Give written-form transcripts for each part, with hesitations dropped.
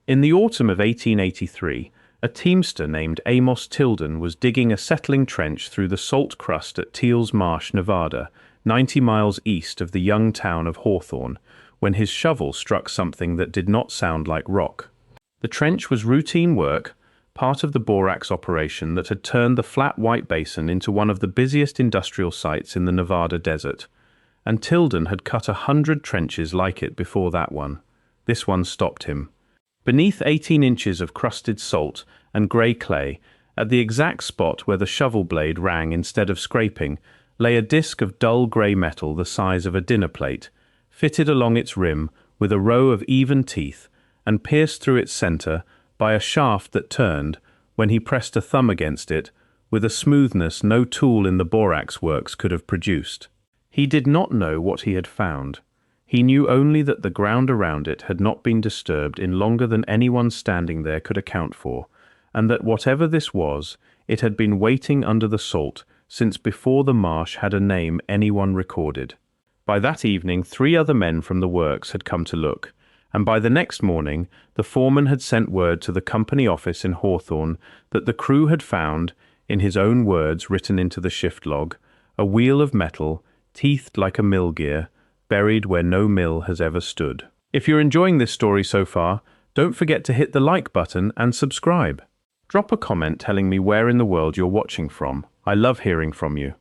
In the autumn of 1883, a teamster named Amos Tilden was digging a settling trench through the salt crust at Teels Marsh, Nevada, 90 miles east of the young town of Hawthorne, when his shovel struck something that did not sound like rock. The trench was routine work, part of the borax operation that had turned the flat white basin into one of the busiest industrial sites in the Nevada desert. And Tilden had cut 100 trenches like it before that one. This one stopped him. Beneath 18 inches of crusted salt and grey clay, at the exact spot where the shovel blade rang instead of scraping, lay a disc of dull grey metal the size of a dinner plate, fitted along its rim with a row of even teeth and pierced through its centre by a shaft that turned, when he pressed a thumb against it, with a smoothness no tool in the borax works could have produced. He did not know what he had found. He knew only that the ground around it had not been disturbed in longer than anyone standing there could account for, and that whatever this was, it had been waiting under the salt since before the marsh had a name anyone recorded. By that evening, 3 other men from the works had come to look, and by the next morning, the foreman had sent word to the company office in Hawthorne that the crew had found, in his own words written into the shift log, a wheel of metal, teethed like a mill gear, buried where no mill has ever stood. If you're enjoying this story so far, don't forget to hit the like button and subscribe. Drop a comment telling me where in the world you're watching from. I love hearing from you.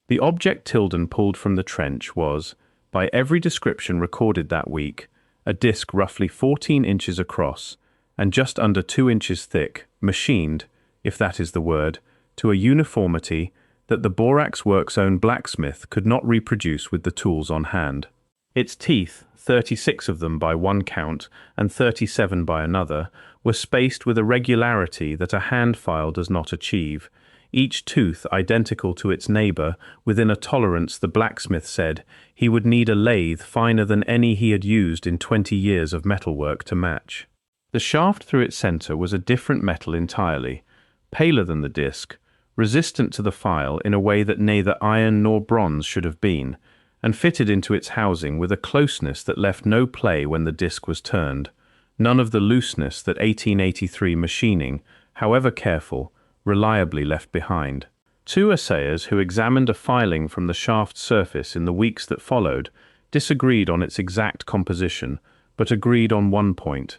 The object Tilden pulled from the trench was, by every description recorded that week, a disc roughly 14 inches across and just under 2 inches thick, machined, if that is the word, to a uniformity that the borax works' own blacksmith could not reproduce with the tools on hand. Its teeth, 36 of them by one count and 37 by another, were spaced with a regularity that a hand file does not achieve, each tooth identical to its neighbor within a tolerance the blacksmith said he would need a lathe finer than any he had used in 20 years of metalwork to match. The shaft through its center was a different metal entirely, paler than the disc, resistant to the file in a way that neither iron nor bronze should have been, and fitted into its housing with a closeness that left no play when the disc was turned, none of the looseness that 1883 machining, however careful, reliably left behind. 2 assayers who examined a filing from the shaft's surface in the weeks that followed disagreed on its exact composition, but agreed on one point.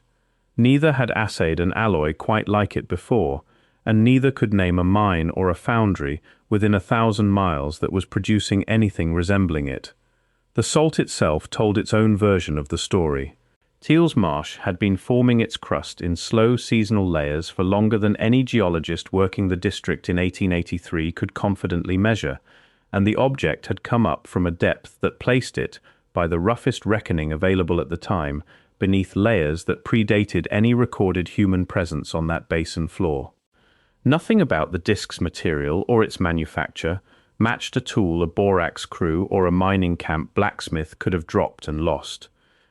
Neither had assayed an alloy quite like it before, and neither could name a mine or a foundry within 1,000 miles that was producing anything resembling it. The salt itself told its own version of the story. Teels Marsh had been forming its crust in slow seasonal layers for longer than any geologist working the district in 1883 could confidently measure, and the object had come up from a depth that placed it, by the roughest reckoning available at the time, beneath layers that predated any recorded human presence on that basin floor. Nothing about the disc's material or its manufacture matched a tool a borax crew or a mining camp blacksmith could have dropped and lost.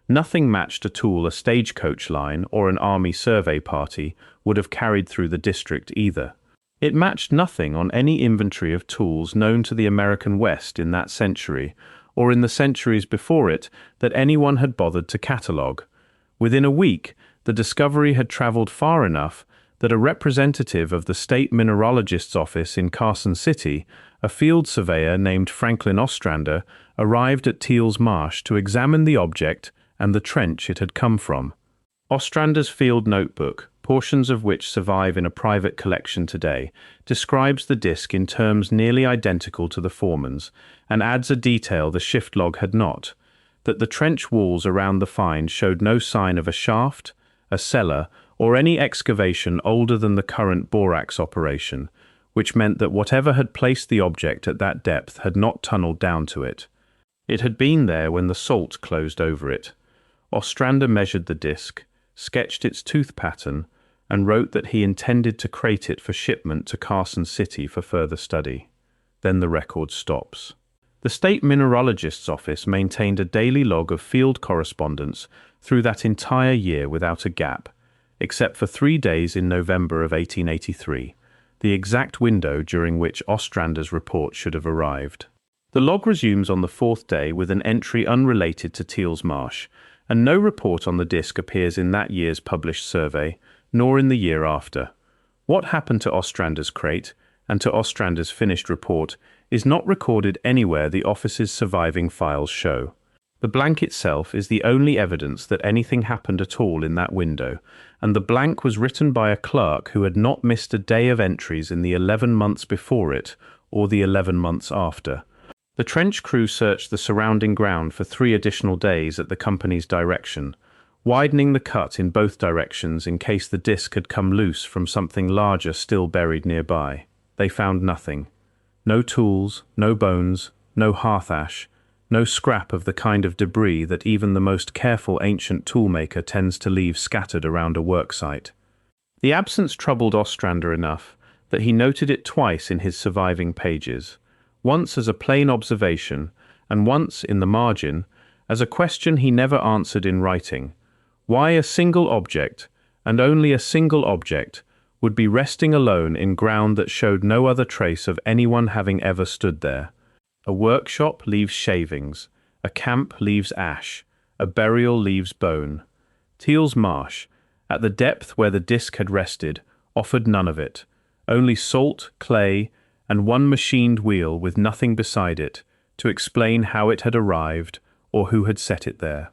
Nothing matched a tool a stagecoach line or an army survey party would have carried through the district either. It matched nothing on any inventory of tools known to the American West in that century, or in the centuries before it, that anyone had bothered to catalogue. Within a week, the discovery had travelled far enough that a representative of the state mineralogist's office in Carson City, a field surveyor named Franklin Ostrander, arrived at Teels Marsh to examine the object and the trench it had come from. Ostrander's field notebook, portions of which survive in a private collection today, describes the disc in terms nearly identical to the foreman's, and adds a detail the shift log had not, that the trench walls around the find showed no sign of a shaft, a cellar, or any excavation older than the current borax operation, which meant that whatever had placed the object at that depth had not tunneled down to it. It had been there when the salt closed over it. Ostrander measured the disc, sketched its tooth pattern, and wrote that he intended to crate it for shipment to Carson City for further study. Then the record stops. The state mineralogist's office maintained a daily log of field correspondence through that entire year without a gap, except for 3 days in November of 1883, the exact window during which Ostrander's report should have arrived. The log resumes on the 4th day with an entry unrelated to Teels Marsh, and no report on the disk appears in that year's published survey, nor in the year after. What happened to Ostrander's crate and to Ostrander's finished report is not recorded anywhere the office's surviving files show. The blank itself is the only evidence that anything happened at all in that window, and the blank was written by a clerk who had not missed a day of entries in the 11 months before it or the 11 months after. The trench crew searched the surrounding ground for 3 additional days at the company's direction, widening the cut in both directions in case the disk had come loose from something larger still buried nearby. They found nothing. No tools, no bones, no hearth ash, no scrap of the kind of debris that even the most careful ancient toolmaker tends to leave scattered around a worksite. The absence troubled Ostrander enough that he noted it twice in his surviving pages, once as a plain observation, and once, in the margin, as a question he never answered in writing. Why a single object, and only a single object, would be resting alone in ground that showed no other trace of anyone having ever stood there. A workshop leaves shavings, a camp leaves ash, a burial leaves bone. Teels Marsh, at the depth where the disk had rested, offered none of it, only salt, clay, and one machined wheel with nothing beside it to explain how it had arrived or who had set it there.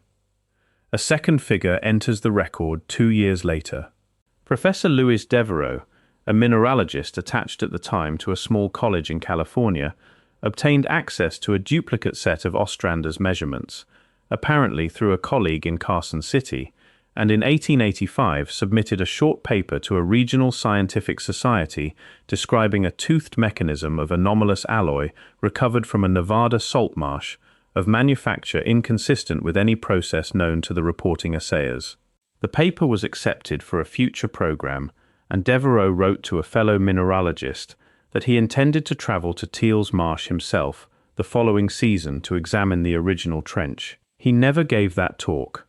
A second figure enters the record 2 years later. Professor Louis Devereux, a mineralogist attached at the time to a small college in California, obtained access to a duplicate set of Ostrander's measurements, apparently through a colleague in Carson City, and in 1885 submitted a short paper to a regional scientific society describing a toothed mechanism of anomalous alloy recovered from a Nevada salt marsh, of manufacture inconsistent with any process known to the reporting assayers. The paper was accepted for a future program, and Devereux wrote to a fellow mineralogist that he intended to travel to Teels Marsh himself the following season to examine the original trench. He never gave that talk.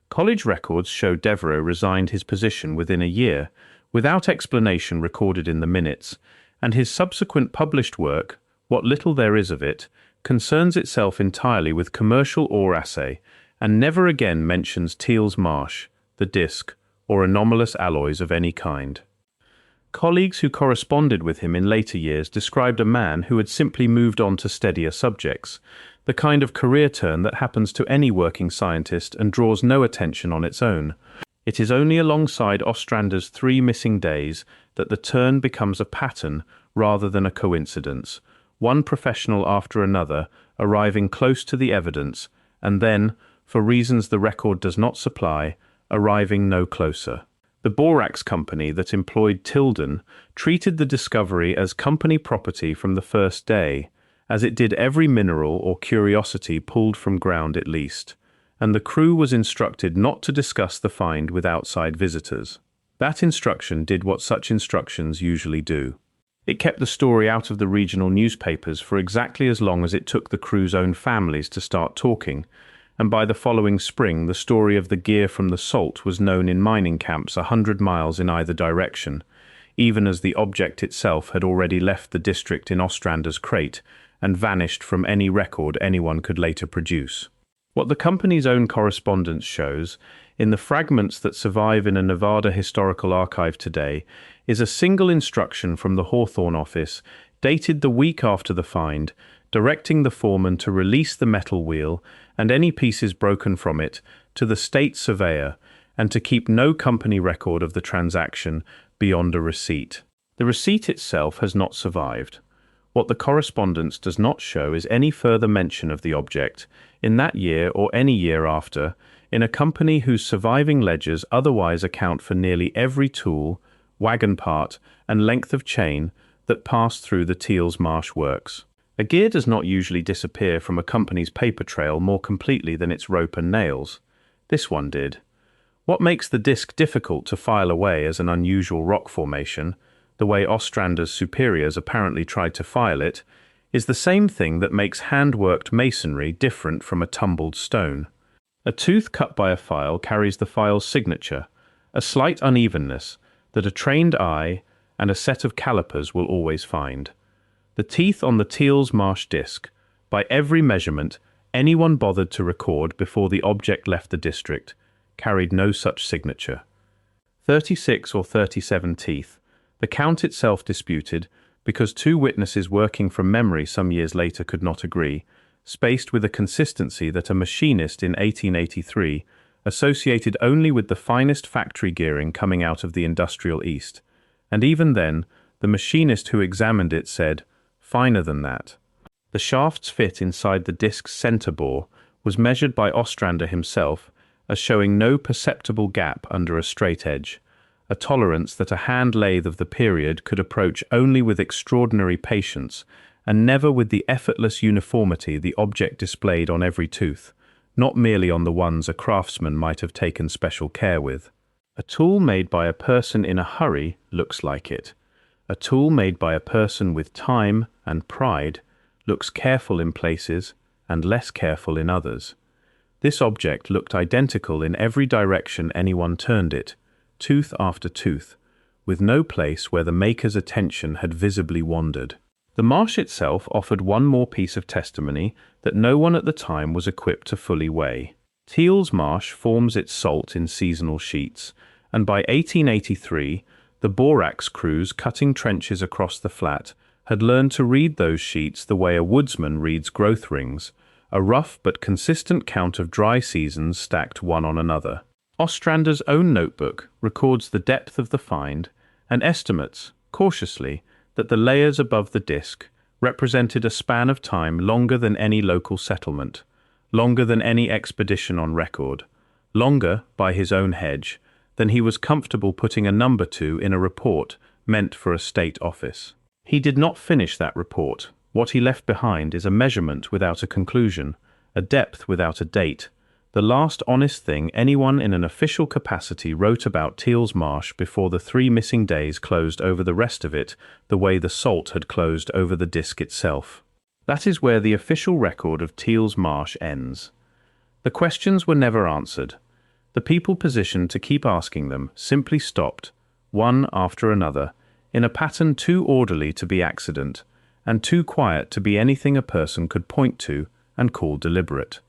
College records show Devereux resigned his position within a year, without explanation recorded in the minutes, and his subsequent published work, what little there is of it, concerns itself entirely with commercial ore assay, and never again mentions Teels Marsh, the disk, or anomalous alloys of any kind. Colleagues who corresponded with him in later years described a man who had simply moved on to steadier subjects, the kind of career turn that happens to any working scientist and draws no attention on its own. It is only alongside Ostrander's 3 missing days that the turn becomes a pattern rather than a coincidence, one professional after another arriving close to the evidence, and then, for reasons the record does not supply, arriving no closer. The borax company that employed Tilden treated the discovery as company property from the first day, as it did every mineral or curiosity pulled from ground at least, and the crew was instructed not to discuss the find with outside visitors. That instruction did what such instructions usually do. It kept the story out of the regional newspapers for exactly as long as it took the crew's own families to start talking, and by the following spring the story of the gear from the salt was known in mining camps 100 miles in either direction, even as the object itself had already left the district in Ostrander's crate and vanished from any record anyone could later produce. What the company's own correspondence shows, in the fragments that survive in a Nevada historical archive today, is a single instruction from the Hawthorne office, dated the week after the find, directing the foreman to release the metal wheel and any pieces broken from it to the state surveyor, and to keep no company record of the transaction beyond a receipt. The receipt itself has not survived. What the correspondence does not show is any further mention of the object, in that year or any year after, in a company whose surviving ledgers otherwise account for nearly every tool, wagon part, and length of chain that passed through the Teels Marsh works. A gear does not usually disappear from a company's paper trail more completely than its rope and nails. This one did. What makes the disc difficult to file away as an unusual rock formation, the way Ostrander's superiors apparently tried to file it, is the same thing that makes hand-worked masonry different from a tumbled stone. A tooth cut by a file carries the file's signature, a slight unevenness that a trained eye and a set of calipers will always find. The teeth on the Teels Marsh disc, by every measurement, Anyone bothered to record before the object left the district carried no such signature. 36 or 37 teeth. The count itself disputed, because two witnesses working from memory some years later could not agree, spaced with a consistency that a machinist in 1883 associated only with the finest factory gearing coming out of the industrial East. And even then, the machinist who examined it said, "Finer than that." The shaft's fit inside the disc's center bore was measured by Ostrander himself as showing no perceptible gap under a straight edge, a tolerance that a hand lathe of the period could approach only with extraordinary patience and never with the effortless uniformity the object displayed on every tooth, not merely on the ones a craftsman might have taken special care with. A tool made by a person in a hurry looks like it. A tool made by a person with time and pride looks careful in places and less careful in others. This object looked identical in every direction anyone turned it, tooth after tooth, with no place where the maker's attention had visibly wandered. The Marsh itself offered one more piece of testimony that no one at the time was equipped to fully weigh. Teels Marsh forms its salt in seasonal sheets, and by 1883, the borax crews cutting trenches across the flat had learned to read those sheets the way a woodsman reads growth rings, a rough but consistent count of dry seasons stacked one on another. Ostrander's own notebook records the depth of the find and estimates, cautiously, that the layers above the disc represented a span of time longer than any local settlement, longer than any expedition on record, longer, by his own hedge, than he was comfortable putting a number to in a report meant for a state office. He did not finish that report. What he left behind is a measurement without a conclusion, a depth without a date, the last honest thing anyone in an official capacity wrote about Teels Marsh before the 3 missing days closed over the rest of it the way the salt had closed over the disc itself. That is where the official record of Teels Marsh ends. The questions were never answered. The people positioned to keep asking them simply stopped, one after another, in a pattern too orderly to be accident, and too quiet to be anything a person could point to and call deliberate.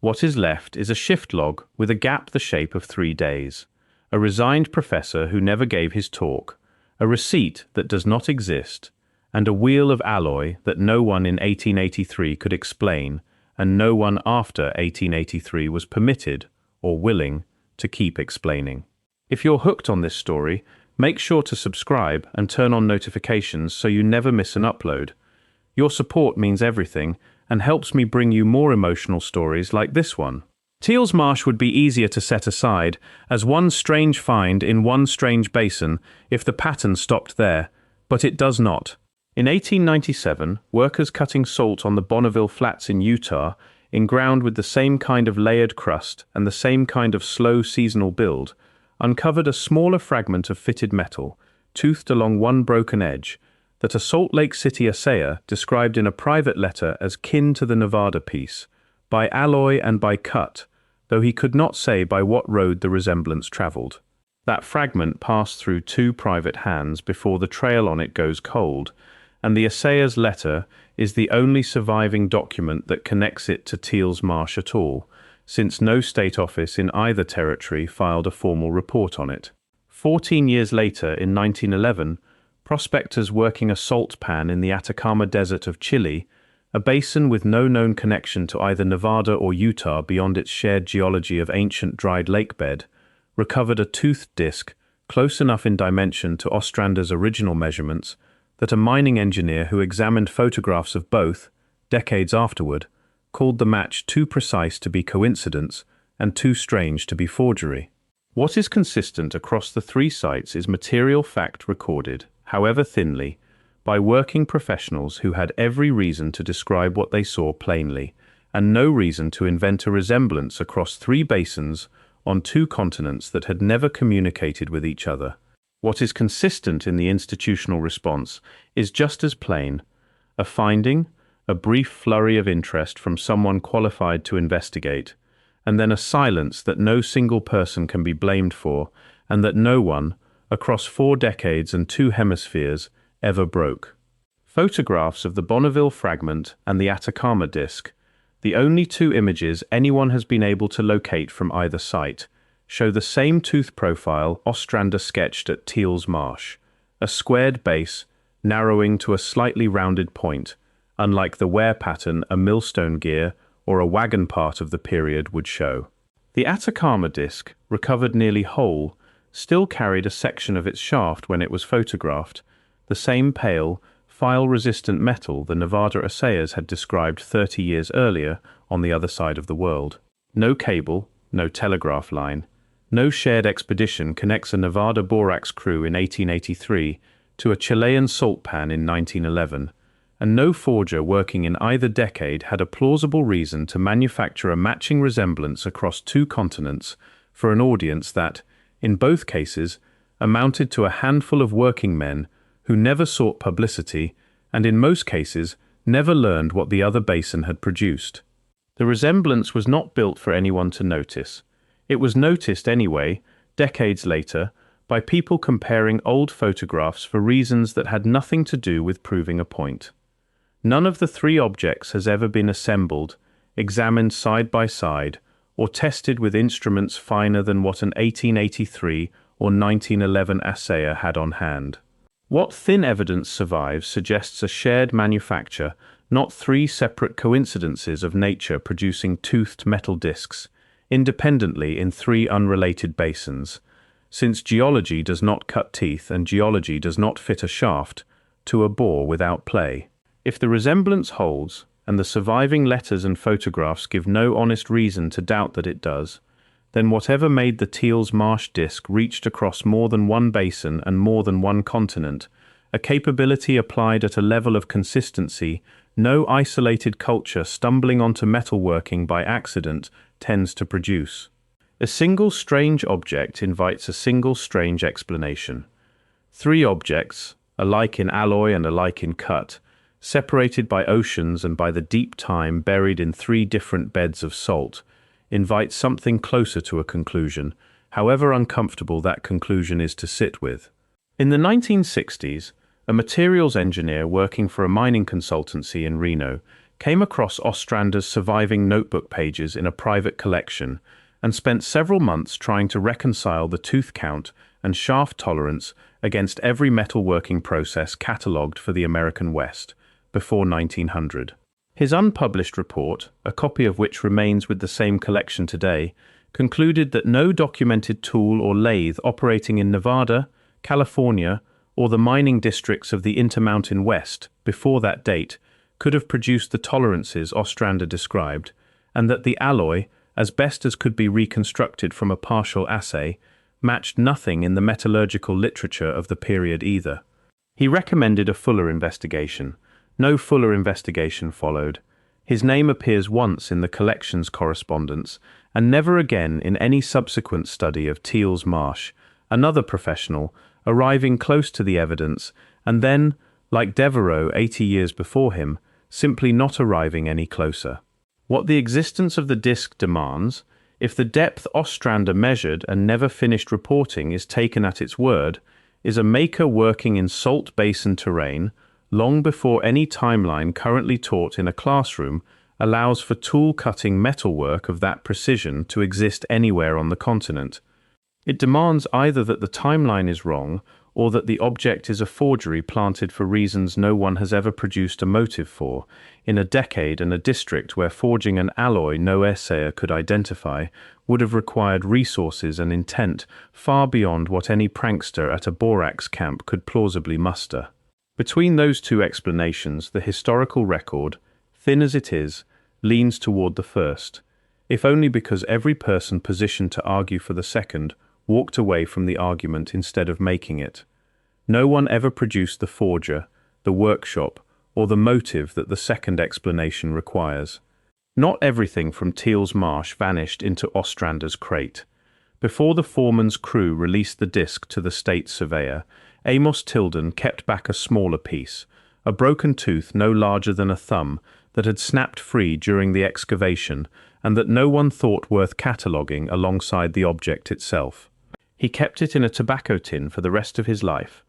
What is left is a shift log with a gap the shape of 3 days, a resigned professor who never gave his talk, a receipt that does not exist, and a wheel of alloy that no one in 1883 could explain, and no one after 1883 was permitted, or willing, to keep explaining. If you're hooked on this story, make sure to subscribe and turn on notifications so you never miss an upload. Your support means everything and helps me bring you more emotional stories like this one. Teels Marsh would be easier to set aside as one strange find in one strange basin if the pattern stopped there, but it does not. In 1897, workers cutting salt on the Bonneville Flats in Utah, in ground with the same kind of layered crust and the same kind of slow seasonal build, uncovered a smaller fragment of fitted metal, toothed along one broken edge, that a Salt Lake City assayer described in a private letter as kin to the Nevada piece, by alloy and by cut, though he could not say by what road the resemblance traveled. That fragment passed through 2 private hands before the trail on it goes cold, and the assayer's letter is the only surviving document that connects it to Teels Marsh at all, since no state office in either territory filed a formal report on it. 14 years later, in 1911, prospectors working a salt pan in the Atacama Desert of Chile, a basin with no known connection to either Nevada or Utah beyond its shared geology of ancient dried lake bed, recovered a toothed disc close enough in dimension to Ostrander's original measurements that a mining engineer who examined photographs of both, decades afterward, called the match too precise to be coincidence and too strange to be forgery. What is consistent across the 3 sites is material fact recorded, however thinly, by working professionals who had every reason to describe what they saw plainly, and no reason to invent a resemblance across 3 basins on 2 continents that had never communicated with each other. What is consistent in the institutional response is just as plain: a finding, a brief flurry of interest from someone qualified to investigate, and then a silence that no single person can be blamed for, and that no one, across 4 decades and 2 hemispheres, ever broke. Photographs of the Bonneville Fragment and the Atacama disc, The only two images anyone has been able to locate from either site show the same tooth profile Ostrander sketched at Teels Marsh, a squared base narrowing to a slightly rounded point, unlike the wear pattern a millstone gear or a wagon part of the period would show. The Atacama disc, recovered nearly whole, still carried a section of its shaft when it was photographed, the same pale, file-resistant metal the Nevada assayers had described 30 years earlier on the other side of the world. No cable, no telegraph line, no shared expedition connects a Nevada borax crew in 1883 to a Chilean salt pan in 1911, and no forger working in either decade had a plausible reason to manufacture a matching resemblance across two continents for an audience that, in both cases, amounted to a handful of working men who never sought publicity and in most cases never learned what the other basin had produced. The resemblance was not built for anyone to notice. It was noticed anyway, decades later, by people comparing old photographs for reasons that had nothing to do with proving a point. None of the three objects has ever been assembled, examined side by side, or tested with instruments finer than what an 1883 or 1911 assayer had on hand. What thin evidence survives suggests a shared manufacture, not three separate coincidences of nature producing toothed metal discs, independently in three unrelated basins, since geology does not cut teeth and geology does not fit a shaft to a bore without play. If the resemblance holds, and the surviving letters and photographs give no honest reason to doubt that it does, then whatever made the Teels Marsh disc reached across more than one basin and more than one continent, a capability applied at a level of consistency no isolated culture stumbling onto metalworking by accident tends to produce. A single strange object invites a single strange explanation. Three objects, alike in alloy and alike in cut, separated by oceans and by the deep time buried in three different beds of salt, invite something closer to a conclusion, however uncomfortable that conclusion is to sit with. In the 1960s, a materials engineer working for a mining consultancy in Reno came across Ostrander's surviving notebook pages in a private collection and spent several months trying to reconcile the tooth count and shaft tolerance against every metalworking process catalogued for the American West before 1900. His unpublished report, a copy of which remains with the same collection today, concluded that no documented tool or lathe operating in Nevada, California, or the mining districts of the Intermountain West before that date could have produced the tolerances Ostrander described, and that the alloy, as best as could be reconstructed from a partial assay, matched nothing in the metallurgical literature of the period either. He recommended a fuller investigation. No fuller investigation followed. His name appears once in the collection's correspondence, and never again in any subsequent study of Teels Marsh, another professional, arriving close to the evidence, and then, like Devereux 80 years before him, simply not arriving any closer. What the existence of the disc demands, if the depth Ostrander measured and never finished reporting is taken at its word, is a maker working in salt basin terrain, long before any timeline currently taught in a classroom allows for tool-cutting metalwork of that precision to exist anywhere on the continent. It demands either that the timeline is wrong or that the object is a forgery planted for reasons no one has ever produced a motive for, in a decade and a district where forging an alloy no assayer could identify would have required resources and intent far beyond what any prankster at a borax camp could plausibly muster. Between those two explanations, the historical record, thin as it is, leans toward the first, if only because every person positioned to argue for the second walked away from the argument instead of making it. No one ever produced the forger, the workshop, or the motive that the second explanation requires. Not everything from Teels Marsh vanished into Ostrander's crate. Before the foreman's crew released the disc to the state surveyor, Amos Tilden kept back a smaller piece, a broken tooth no larger than a thumb that had snapped free during the excavation and that no one thought worth cataloguing alongside the object itself. He kept it in a tobacco tin for the rest of his life,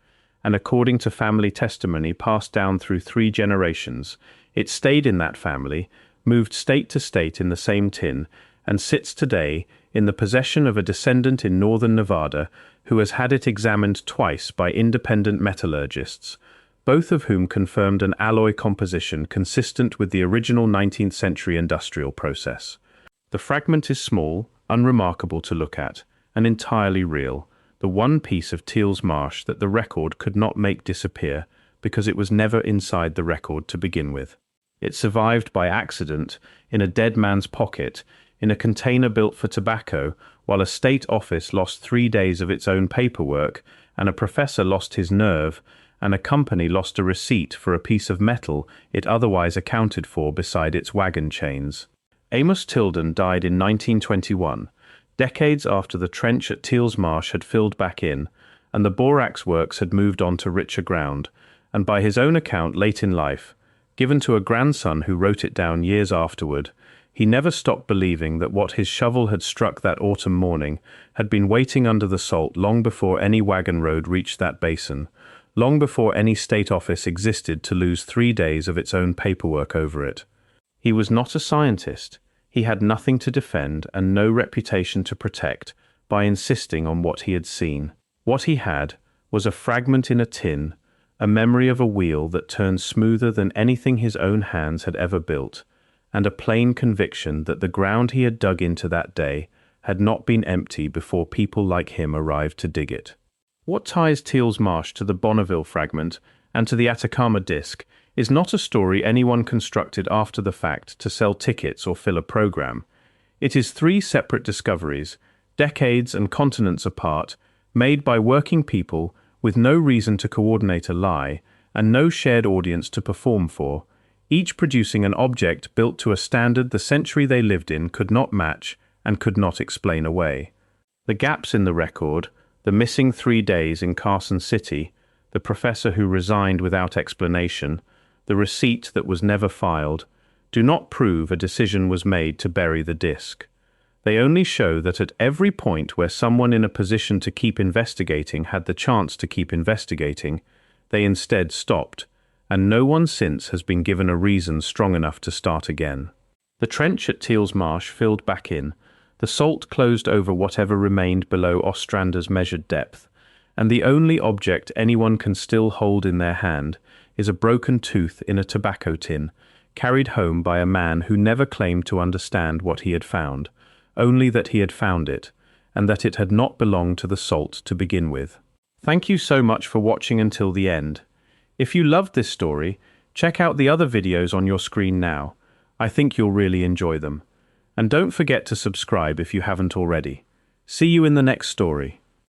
and according to family testimony passed down through 3 generations, it stayed in that family, moved state to state in the same tin, and sits today in the possession of a descendant in northern Nevada who has had it examined twice by independent metallurgists, both of whom confirmed an alloy composition consistent with the original 19th century industrial process. The fragment is small, unremarkable to look at, and entirely real, the one piece of Teels Marsh that the record could not make disappear because it was never inside the record to begin with. It survived by accident in a dead man's pocket in a container built for tobacco, while a state office lost 3 days of its own paperwork, and a professor lost his nerve, and a company lost a receipt for a piece of metal it otherwise accounted for beside its wagon chains. Amos Tilden died in 1921, decades after the trench at Teels Marsh had filled back in, and the borax works had moved on to richer ground, and by his own account late in life, given to a grandson who wrote it down years afterward, he never stopped believing that what his shovel had struck that autumn morning had been waiting under the salt long before any wagon road reached that basin, long before any state office existed to lose 3 days of its own paperwork over it. He was not a scientist. He had nothing to defend and no reputation to protect by insisting on what he had seen. What he had was a fragment in a tin, a memory of a wheel that turned smoother than anything his own hands had ever built, and a plain conviction that the ground he had dug into that day had not been empty before people like him arrived to dig it. What ties Teels Marsh to the Bonneville fragment and to the Atacama disk is not a story anyone constructed after the fact to sell tickets or fill a program. It is 3 separate discoveries, decades and continents apart, made by working people with no reason to coordinate a lie and no shared audience to perform for, each producing an object built to a standard the century they lived in could not match and could not explain away. The gaps in the record, the missing 3 days in Carson City, the professor who resigned without explanation, the receipt that was never filed, do not prove a decision was made to bury the disk. They only show that at every point where someone in a position to keep investigating had the chance to keep investigating, they instead stopped, and no one since has been given a reason strong enough to start again. The trench at Teels Marsh filled back in, the salt closed over whatever remained below Ostrander's measured depth, and the only object anyone can still hold in their hand is a broken tooth in a tobacco tin, carried home by a man who never claimed to understand what he had found, only that he had found it, and that it had not belonged to the salt to begin with. Thank you so much for watching until the end. If you loved this story, check out the other videos on your screen now. I think you'll really enjoy them. And don't forget to subscribe if you haven't already. See you in the next story.